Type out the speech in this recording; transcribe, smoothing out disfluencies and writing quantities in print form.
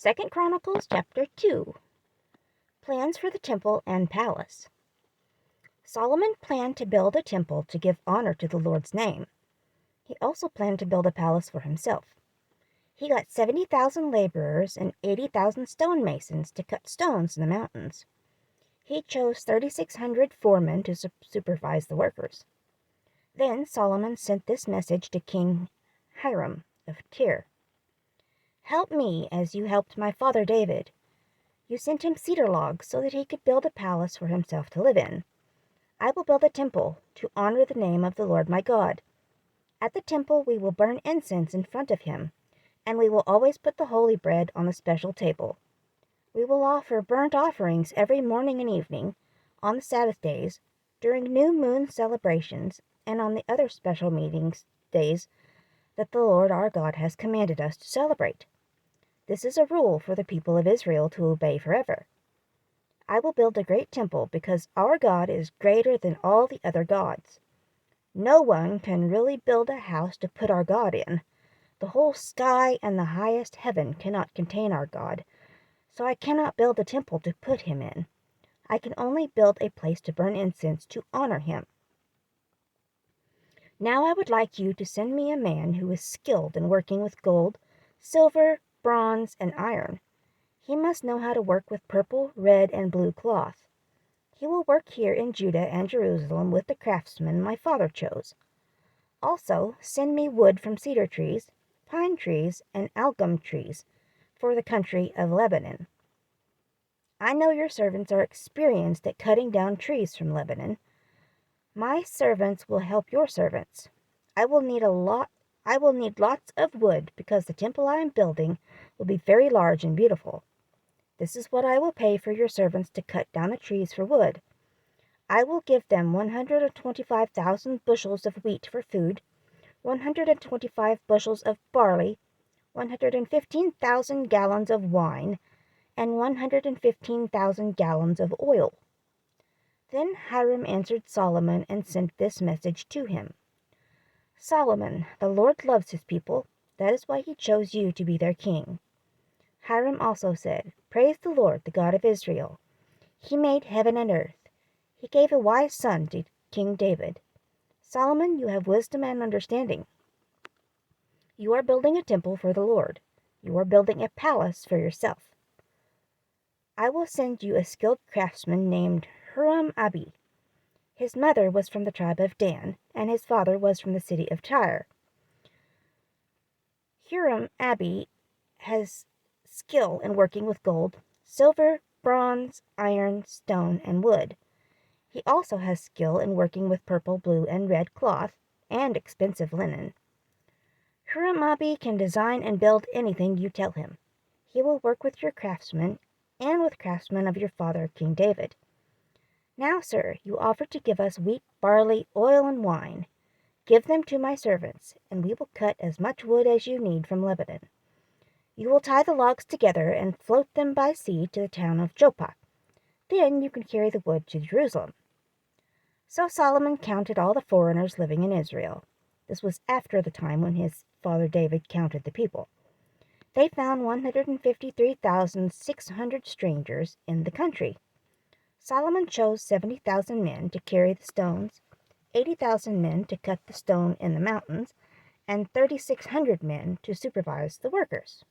2 Chronicles chapter 2. Plans for the temple and palace. Solomon planned to build a temple to give honor to the Lord's name. He also planned to build a palace for himself. He got 70,000 laborers and 80,000 stonemasons to cut stones in the mountains. He chose 3,600 foremen to supervise the workers. Then Solomon sent this message to King Hiram of Tyre. "Help me as you helped my father David. You sent him cedar logs so that he could build a palace for himself to live in. I will build a temple to honor the name of the Lord my God. At the temple we will burn incense in front of him, and we will always put the holy bread on the special table. We will offer burnt offerings every morning and evening, on the Sabbath days, during new moon celebrations, and on the other special days that the Lord our God has commanded us to celebrate. This is a rule for the people of Israel to obey forever. I will build a great temple because our God is greater than all the other gods. No one can really build a house to put our God in. The whole sky and the highest heaven cannot contain our God, so I cannot build a temple to put him in. I can only build a place to burn incense to honor him. Now I would like you to send me a man who is skilled in working with gold, silver, bronze, and iron. He must know how to work with purple, red, and blue cloth. He will work here in Judah and Jerusalem with the craftsmen my father chose. Also, send me wood from cedar trees, pine trees, and algum trees for the country of Lebanon. I know your servants are experienced at cutting down trees from Lebanon. My servants will help your servants. I will need lots of wood because the temple I am building will be very large and beautiful. This is what I will pay for your servants to cut down the trees for wood. I will give them 125,000 bushels of wheat for food, 125 bushels of barley, 115,000 gallons of wine, and 115,000 gallons of oil." Then Hiram answered Solomon and sent this message to him. "Solomon, the Lord loves his people. That is why he chose you to be their king." Hiram also said, "Praise the Lord, the God of Israel. He made heaven and earth. He gave a wise son to King David. Solomon, you have wisdom and understanding. You are building a temple for the Lord. You are building a palace for yourself. I will send you a skilled craftsman named Huram-Abi. His mother was from the tribe of Dan, and his father was from the city of Tyre. Huram-Abi has skill in working with gold, silver, bronze, iron, stone, and wood. He also has skill in working with purple, blue, and red cloth, and expensive linen. Huram-Abi can design and build anything you tell him. He will work with your craftsmen and with craftsmen of your father, King David. Now, sir, you offer to give us wheat, barley, oil, and wine. Give them to my servants, and we will cut as much wood as you need from Lebanon. You will tie the logs together and float them by sea to the town of Joppa. Then you can carry the wood to Jerusalem." So Solomon counted all the foreigners living in Israel. This was after the time when his father David counted the people. They found 153,600 strangers in the country. Solomon chose 70,000 men to carry the stones, 80,000 men to cut the stone in the mountains, and 3,600 men to supervise the workers.